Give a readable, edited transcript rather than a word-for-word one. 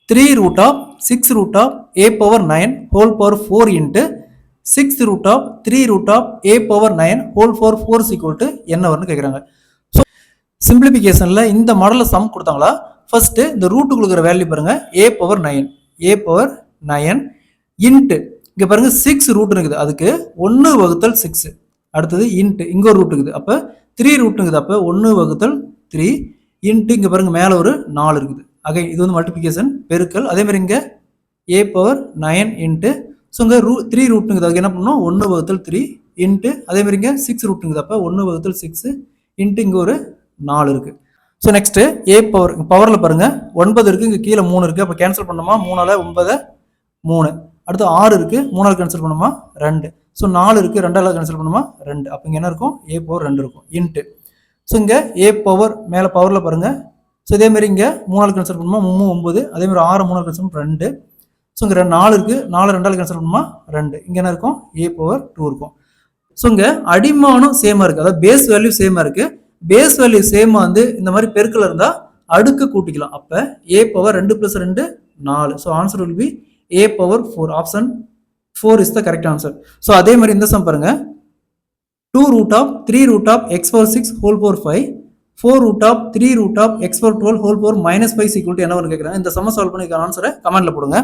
3 root of 6 root of a power 9 whole power 4 into 6 root of 3 root of a power 9 whole power 4 is equal to என்ன வரும்னு கேக்குறாங்க. So சிம்பிளிஃபிகேஷன்ல இந்த மாடல்ல some கொடுத்தாங்களா, first இந்த root கொடுக்குற வேல்யூ பாருங்க a பவர் 9 இன்ட் இங்க பாருங்க 6 ரூட் இருக்குது, அதுக்கு 1 வகுத்தல் 6. அடுத்தது இன்ட் இங்க ஒரு ரூட் இருக்குது, அப்ப 3 ரூட் இருக்குது, அப்ப 1 வகுத்தல் 3 இன்ட் இங்க பாருங்க மேல ஒரு 4 இருக்குது. அகை இது வந்து மல்டிபிகேஷன் பெருக்கல். அதே மாதிரி இங்க a பவர் 9 இன்ட்டு ஸோ இங்கே 3 ரூட்டுங்குது, அதுக்கு என்ன பண்ணணும் 1 வகுத்தல் 3 இன்ட்டு அதே மாதிரி இங்கே 6 ரூட்டுங்குது, அப்போ 1 வகுத்தல் 6 இன்ட்டு இங்கே ஒரு 4 இருக்குது. ஸோ நெக்ஸ்ட்டு a பவர் பவரில் பாருங்கள் 9 இருக்குது, இங்கே கீழே 3 இருக்குது, அப்போ கேன்சல் பண்ணோமா 3ஆல் 9 3. அடுத்து 6 இருக்குது, 3ஆல் கேன்சல் பண்ணோமா 2. ஸோ 4 இருக்குது, 2ஆல் கேன்சல் பண்ணோமா 2. அப்போ இங்கே என்ன இருக்கும் a பவர் 2 இருக்கும் இன்ட்டு. ஸோ இங்கே a பவர் மேலே பவரில் பாருங்கள். ஸோ இதேமாரி இங்கே 3ஆல் கேன்சல் பண்ணுமா 3 9, அதேமாதிரி 6 3ஆல் கேன்சல் பண்ண 2. ஸோ இங்கே 4 இருக்குது, 4 2ஆல் கேன்சல் பண்ணுமா 2. இங்கே என்ன இருக்கும் a பவர் 2 இருக்கும். ஸோ இங்கே அடிமானம் சேமாக இருக்குது, அதாவது பேஸ் வேல்யூ சேமாக இருக்குது. பேஸ் வேல்யூ சேமாக வந்து இந்த மாதிரி பெருக்கல் இருந்தால் அடுக்கு கூட்டிக்கலாம். அப்போ a power 2 + 2 4. So answer will be a power 4. Option 4 is the correct answer. So அதே மாதிரி இந்த சம் பாருங்க 2 root of 3 root of x power 6 whole power 5 4 root of 3 root of x power 12 whole power -5 equal to என்ன வரும்னு கேட்குறாங்க. இந்த சம்ம solve பண்ணி ஆன்சரை கமெண்ட்ல போடுங்க.